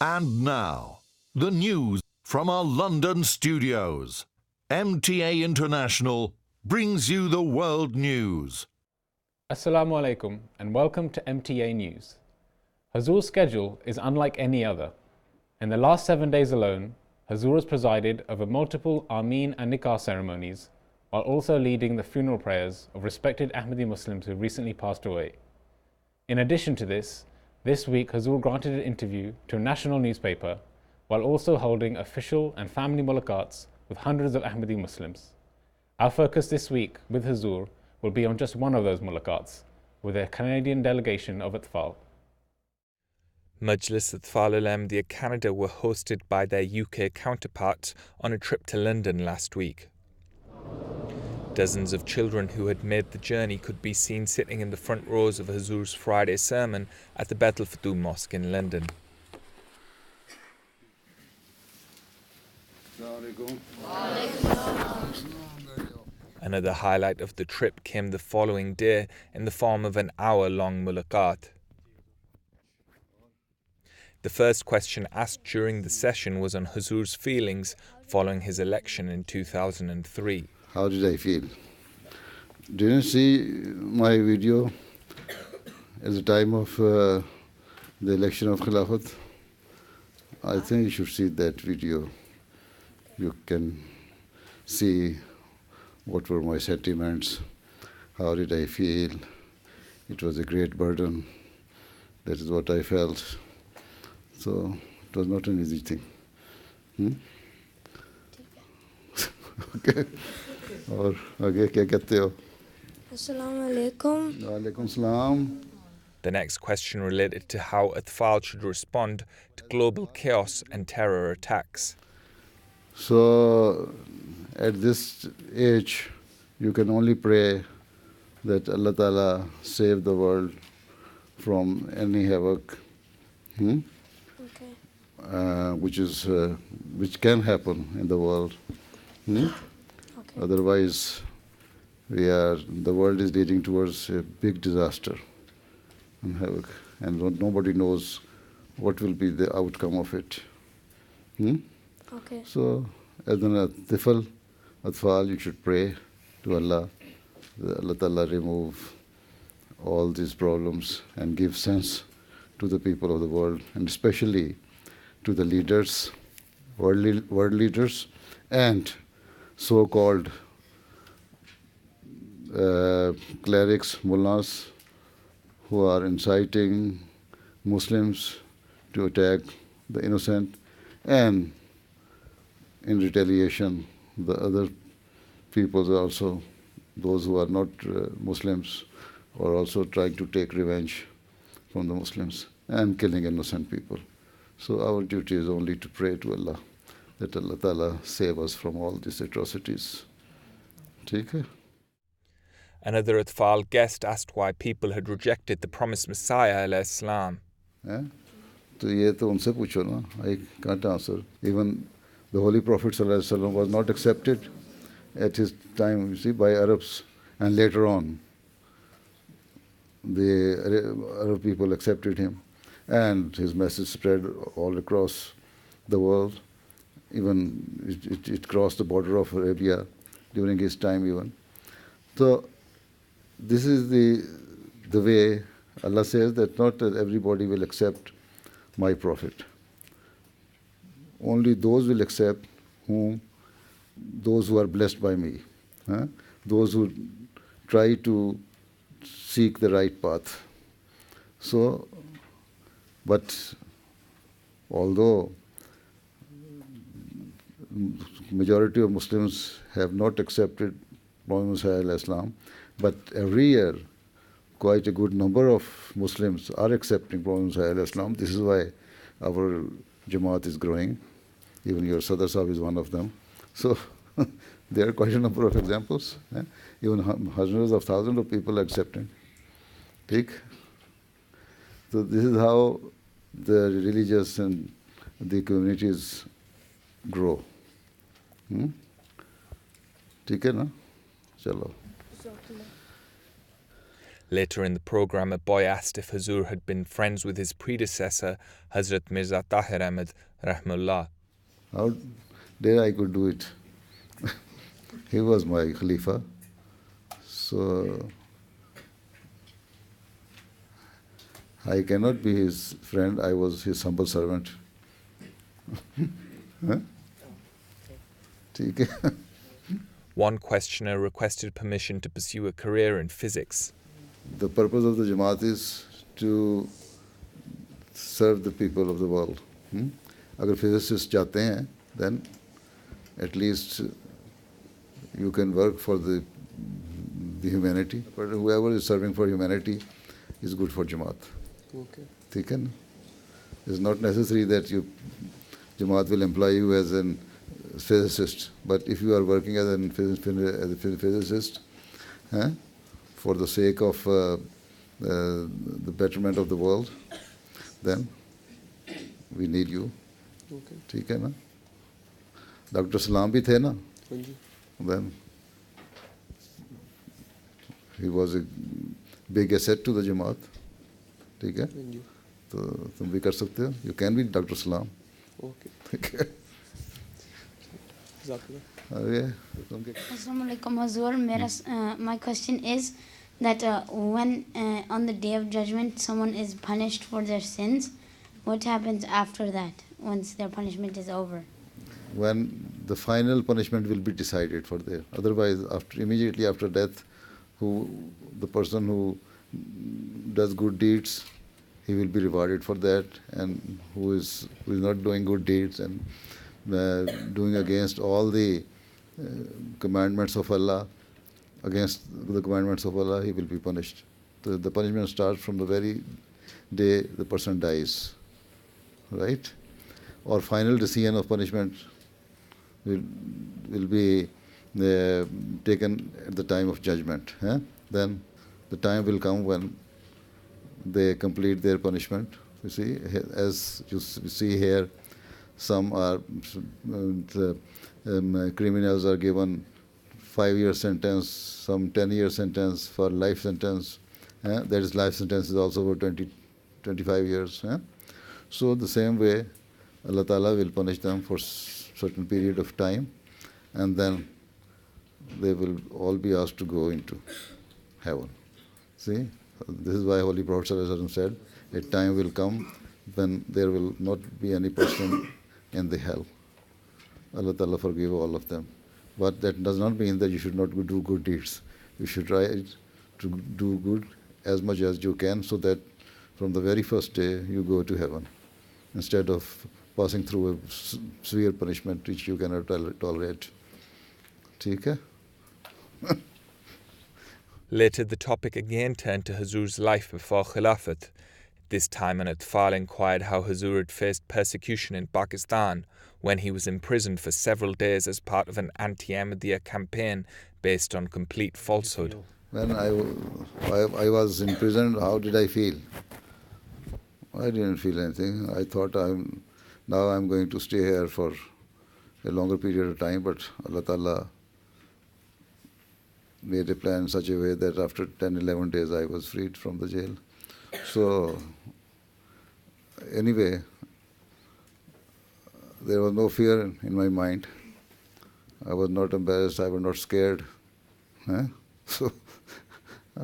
And now, the news from our London studios. MTA International brings you the world news. Assalamu alaikum and welcome to MTA News. Hazur's schedule is unlike any other. In the last 7 days alone, Hazur has presided over multiple Ameen and Nikah ceremonies, while also leading the funeral prayers of respected Ahmadi Muslims who recently passed away. In addition to this week Hazur granted an interview to a national newspaper, while also holding official and family mulaqats with hundreds of Ahmadi Muslims. Our focus this week with Hazur will be on just one of those mulaqats, with a Canadian delegation of Atfal. Majlis Atfal al-Ahmadiyya Canada were hosted by their UK counterparts on a trip to London last week. Dozens of children who had made the journey could be seen sitting in the front rows of Hazur's Friday sermon at the Beit al-Futuh Mosque in London. Another highlight of the trip came the following day in the form of an hour-long mulaqat. The first question asked during the session was on Hazur's feelings following his election in 2003. How did I feel? Didn't you see my video at the time of the election of Khilafat? I think you should see that video. You can see what were my sentiments, how did I feel. It was a great burden. That is what I felt. So it was not an easy thing. Okay. और आगे क्या कहते हो? Assalamu alaikum. Walaikum salam. The next question related to how Atfal should respond to global chaos and terror attacks. So at this age, you can only pray that Allah Ta'ala save the world from any havoc, which can happen in the world. Okay. Otherwise, the world is leading towards a big disaster and havoc, and nobody knows what will be the outcome of it. Okay. So, as an Atfal, you should pray to Allah, that Allah Ta'ala remove all these problems and give sense to the people of the world, and especially to the leaders, world leaders, and so-called clerics, mullahs, who are inciting Muslims to attack the innocent, and in retaliation, the other peoples also, those who are not Muslims, are also trying to take revenge from the Muslims and killing innocent people. So our duty is only to pray to Allah, that Allah Ta'ala save us from all these atrocities. Okay? Another Atfal guest asked why people had rejected the promised Messiah al-Islam. तो ये तो उनसे पूछो ना. I can't answer. Even the Holy Prophet ﷺ was not accepted at his time, you see, by Arabs, and later on the Arab people accepted him, and his message spread all across the world. Even it crossed the border of Arabia during his time even. So this is the way Allah says that not everybody will accept my prophet. Only those will accept those who are blessed by me, those who try to seek the right path. So, but although majority of Muslims have not accepted Prophet Messiah al-Islam, but every year quite a good number of Muslims are accepting Prophet Messiah al-Islam. This is why our Jamaat is growing. Even your Sadr Sahib is one of them. So there are quite a number of examples. Even hundreds of thousands of people are accepting. ठीक? So this is how the religious and the communities grow. ठीक है ना? चलो. Later in the program, a boy asked if Hazur had been friends with his predecessor, Hazrat Mirza Tahir Ahmad, rahmullah. How dare I could do it? He was my Khalifa. So I cannot be his friend. I was his humble servant. Huh? Okay. One questioner requested permission to pursue a career in physics. The purpose of the Jamaat is to serve the people of the world. Agar physicists chahte hain, then at least you can work for the humanity. But whoever is serving for humanity is good for Jamaat. Okay. ठीक है ना? It's not necessary that Jamaat will employ you as a physicist, but if you are working as a physicist, for the sake of the betterment of the world, then we need you. Okay. ठीक है ना? Dr. Salam भी थे ना? हाँ जी. Then he was a big asset to the Jamaat. ठीक है? हाँ जी. तो तुम भी कर सकते हो. You can be Dr. Salam. Okay. ठीक है? Jazakallah. Okay. Assalamu alaikum, Hazur. My question is that when on the day of judgment someone is punished for their sins, what happens after that, once their punishment is over? When the final punishment will be decided for there. Otherwise, immediately after death, the person who does good deeds, he will be rewarded for that, and who is not doing good deeds and doing against all the commandments of Allah, against the commandments of Allah, he will be punished. The punishment starts from the very day the person dies, right? Or final decision of punishment will be taken at the time of judgment. Then the time will come when they complete their punishment. You see, as you see here, some are criminals are given 5-year sentence, some 10-year sentence for life sentence. That is, life sentence is also for 25 years. So the same way, Allah Ta'ala will punish them for certain period of time, and then they will all be asked to go into heaven. See, this is why Holy Prophet ﷺ said, a time will come when there will not be any person in the hell. Allah Ta'ala forgive all of them. But that does not mean that you should not do good deeds. You should try to do good as much as you can, so that from the very first day you go to heaven, instead of passing through a severe punishment which you cannot tolerate. ठीक है? Later, the topic again turned to Hazur's life before Khilafat. This time, an Atfal inquired how Hazur had faced persecution in Pakistan when he was imprisoned for several days as part of an anti-Ahmadiyya campaign based on complete falsehood. When I was in prison, how did I feel? I didn't feel anything. I thought now I'm going to stay here for a longer period of time, but Allah Ta'ala made a plan in such a way that after 10-11 days I was freed from the jail. So anyway, there was no fear in my mind. I was not embarrassed, I was not scared. So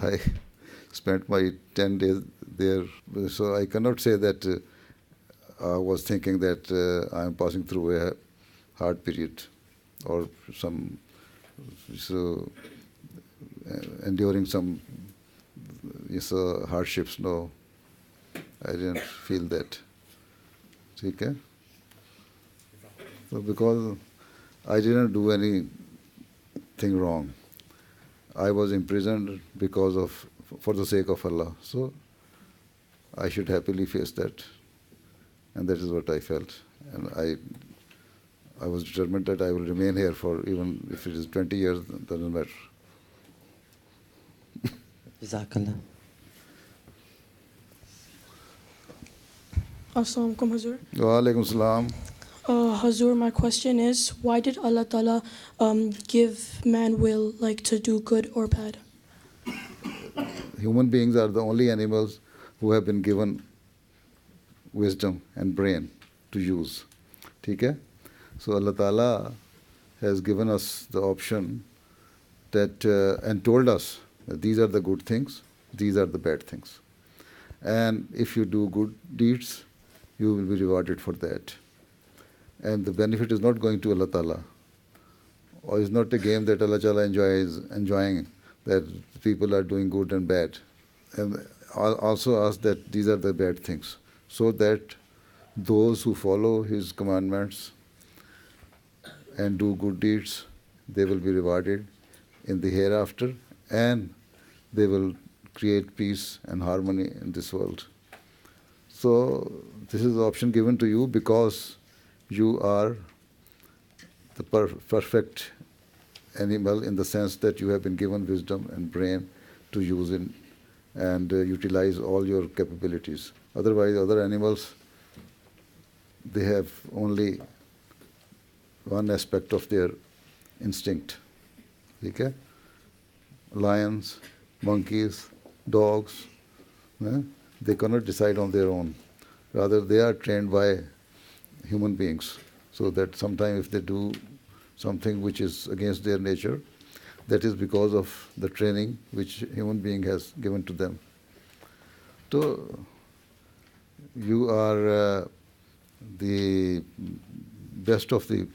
I spent my 10 days there. So I cannot say that I was thinking that I am passing through a hard period or enduring some hardships. No, I didn't feel that. Okay? So because I didn't do anything wrong. I was imprisoned for the sake of Allah. So I should happily face that. And that is what I felt. And I was determined that I will remain here for, even if it is 20 years, it doesn't matter. Jazakallah. Assalamu alaikum, Hazur. Wa alaikum salam. Hazur, my question is, why did Allah Ta'ala give man will to do good or bad? human beings are the only animals who have been given wisdom and brain to use. Okay? So Allah Ta'ala has given us the option that and told us that these are the good things, these are the bad things. And if you do good deeds, you will be rewarded for that. And the benefit is not going to Allah Ta'ala. Or it's not a game that Allah Ta'ala enjoying that people are doing good and bad. And also ask that these are the bad things, so that those who follow His commandments and do good deeds, they will be rewarded in the hereafter, and they will create peace and harmony in this world. So this is the option given to you because you are the perfect animal in the sense that you have been given wisdom and brain to use it and utilize all your capabilities. Otherwise, other animals, they have only one aspect of their instinct. Okay? Lions, monkeys, dogs, they cannot decide on their own. Rather, they are trained by human beings, so that sometimes if they do something which is against their nature, that is because of the training which human being has given to them. So, you are the best of the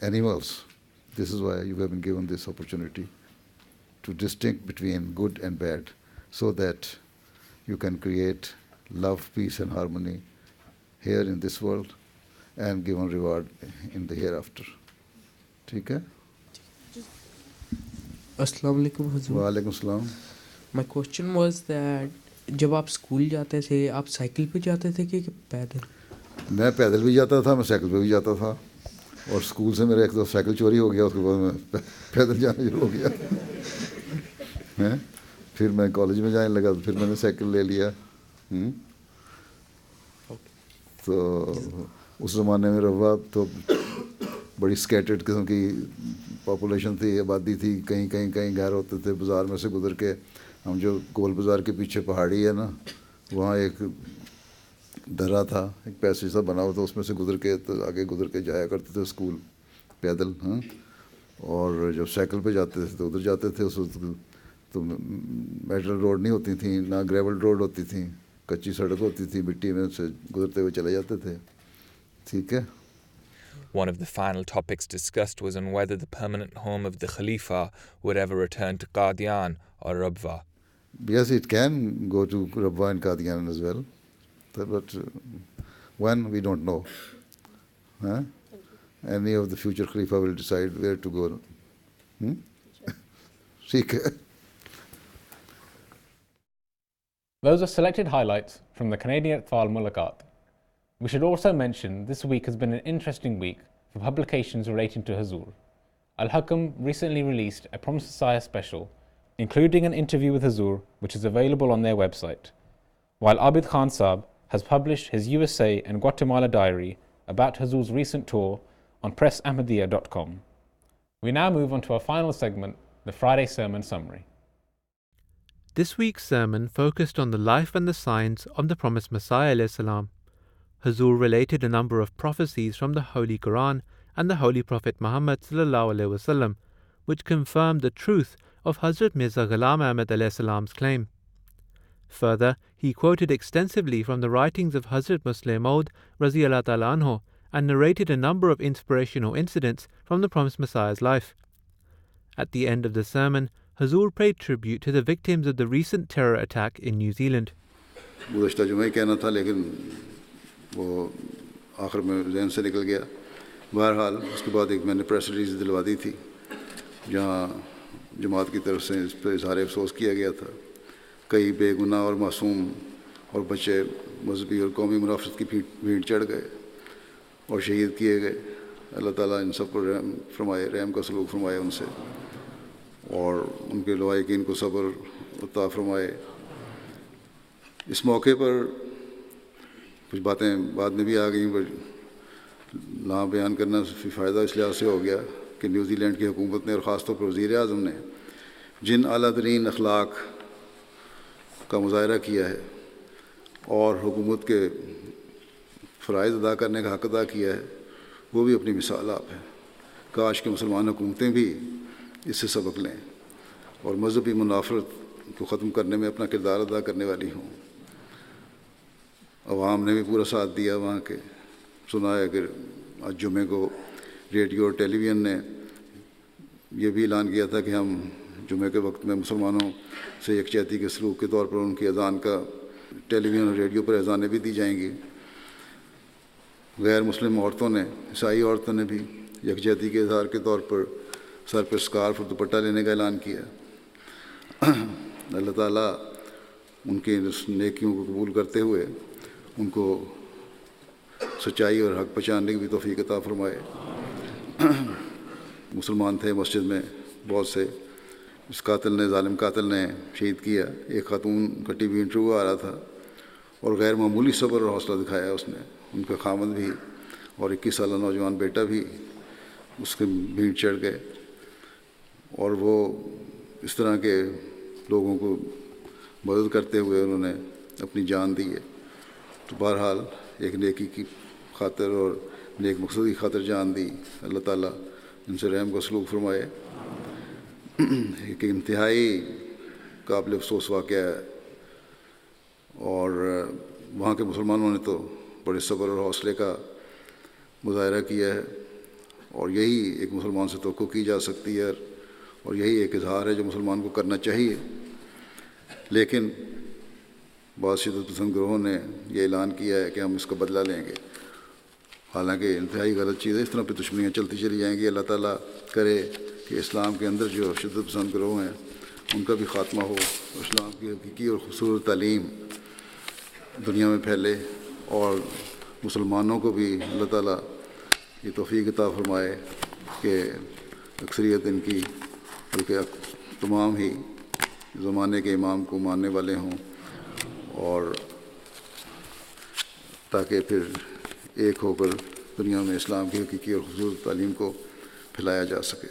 animals. This is why you have been given this opportunity to distinguish between good and bad, so that you can create love, peace and harmony here in this world and given reward in the hereafter. ठीक है? Assalamu alaikum Hazur. वालेकुम सलाम. My question was that जब आप school जाते थे आप cycle पे जाते थे कि पैदल? मैं पैदल भी जाता था, मैं साइकिल पे भी जाता था, और स्कूल से मेरा एक दो साइकिल चोरी हो गया, उसके बाद मैं पैदल जाना शुरू हो गया. फिर मैं कॉलेज में जाने लगा तो फिर मैंने साइकिल ले लिया. तो उस ज़माने में रवा तो बड़ी स्कैटर्ड किस्म की पॉपुलेशन थी, आबादी थी, कहीं घर होते थे. बाज़ार में से गुज़र के हम जो गोल बाज़ार के पीछे पहाड़ी है ना, वहाँ एक दर्रा था, एक पैसेज सा बना हुआ था, उसमें से गुज़र के तो आगे गुज़र के जाया करते थे स्कूल पैदल. और जब साइकिल पे जाते थे तो उधर जाते थे. उस तो मेटल रोड नहीं होती थी, ना ग्रेवल रोड होती थी, कच्ची सड़क होती थी, मिट्टी में से गुजरते हुए चले जाते थे. ठीक है. One of the final topics discussed was on whether the permanent home of the Khalifa would ever return to Qadian or Rabwah. Yes, it can go to Rabwah and Qadian as well, but when, we don't know. Any of the future Khalifa will decide where to go. ठीक है. Those are selected highlights from the Canadian Atfal Mulaqat. We should also mention this week has been an interesting week for publications relating to Hazur. Al-Hakam recently released a Promised Messiah special, including an interview with Hazur, which is available on their website, while Abid Khan Saab has published his USA and Guatemala diary about Hazur's recent tour on pressahmadiyya.com. We now move on to our final segment, the Friday Sermon Summary. This week's sermon focused on the life and the signs of the promised Messiah ﷺ. Hazur related a number of prophecies from the Holy Quran and the Holy Prophet Muhammad ﷺ, which confirmed the truth of Hazrat Mirza Ghulam Ahmad ﷺ's claim. Further, he quoted extensively from the writings of Hazrat Muslim Maud Raziyallahu Ta'ala Anhu and narrated a number of inspirational incidents from the promised Messiah's life. At the end of the sermon, Hazur paid tribute to the victims of the recent terror attack in New Zealand. गुज़श्ता जुमे ही कहना था, लेकिन वो आखिर में ज़हन से निकल गया. बहरहाल उसके बाद एक मैंने प्रेस रिलीज़ दिलवा दी थी, जहाँ जमात की तरफ से इस पर इज़हार अफसोस किया गया था. कई बेगुनाह और मासूम और बच्चे मजहबी और कौमी मुनाफरत की भीड़ चढ़ गए और शहीद किए गए. अल्लाह ताला इन सब को रहम फरमाए, रहम का सलूक फरमाए उनसे, और उनके लवाहिकीन को सब्र अता फरमाए. इस मौके पर कुछ बातें बाद में भी आ गई, पर ना बयान करना फ़ायदा इस लिहाज से हो गया کہ نیوزی لینڈ کی حکومت نے اور خاص طور پر وزیر اعظم نے جن اعلیٰ ترین اخلاق کا مظاہرہ کیا ہے اور حکومت کے فرائض ادا کرنے کا حق ادا کیا ہے، وہ بھی اپنی مثال آپ ہے۔ کاش کہ مسلمان حکومتیں بھی اس سے سبق لیں اور مذہبی منافرت کو ختم کرنے میں اپنا کردار ادا کرنے والی ہوں۔ عوام نے بھی پورا ساتھ دیا وہاں کے، سنا ہے کہ آج جمعے کو ریڈیو اور ٹیلی ویژن نے یہ بھی اعلان کیا تھا کہ ہم جمعے کے وقت میں مسلمانوں سے یکجہتی کے سلوک کے طور پر ان کی اذان کا ٹیلی ویژن اور ریڈیو پر اذانیں بھی دی جائیں گی۔ غیر مسلم عورتوں نے، عیسائی عورتوں نے بھی یکجہتی کے اظہار کے طور پر سر پر اسکارف اور دوپٹہ لینے کا اعلان کیا۔ اللہ تعالیٰ ان کی نیکیوں کو قبول کرتے ہوئے ان کو سچائی اور حق پہچاننے کی بھی توفیق عطا فرمائے۔ مسلمان تھے مسجد میں بہت سے، اس قاتل نے، ظالم قاتل نے شہید کیا۔ ایک خاتون کا ٹی وی انٹرویو آ رہا تھا اور غیر معمولی صبر اور حوصلہ دکھایا اس نے، ان کا خامد بھی اور 21 سالہ نوجوان بیٹا بھی اس کے بھیڑ چڑھ گئے، اور وہ اس طرح کے لوگوں کو مدد کرتے ہوئے انہوں نے اپنی جان دی ہے۔ تو بہرحال ایک نیکی کی خاطر اور نیک مقصد کی خاطر جان دی، اللہ تعالیٰ ان سے رحم کا سلوک فرمائے۔ ایک انتہائی قابل افسوس واقعہ ہے، اور وہاں کے مسلمانوں نے تو بڑے صبر اور حوصلے کا مظاہرہ کیا ہے، اور یہی ایک مسلمان سے توقع کی جا سکتی ہے، اور یہی ایک اظہار ہے جو مسلمان کو کرنا چاہیے۔ لیکن بعض شدت پسند گروہوں نے یہ اعلان کیا ہے کہ ہم اس کا بدلہ لیں گے، حالانکہ انتہائی غلط چیز ہے۔ اس طرح پہ دشمنیاں چلتی چلی جائیں گی۔ اللہ تعالیٰ کرے کہ اسلام کے اندر جو شدت پسند گروہ ہیں ان کا بھی خاتمہ ہو، اسلام کی حقیقی اور خوبصورت تعلیم دنیا میں پھیلے، اور مسلمانوں کو بھی اللہ تعالیٰ یہ توفیق عطا فرمائے کہ اکثریت ان کی، بلکہ تمام ہی زمانے کے امام کو ماننے والے ہوں، اور تاکہ پھر ایک ہو کر دنیا میں اسلام کی حقیقی اور خوبصورت تعلیم کو پھیلایا جا سکے۔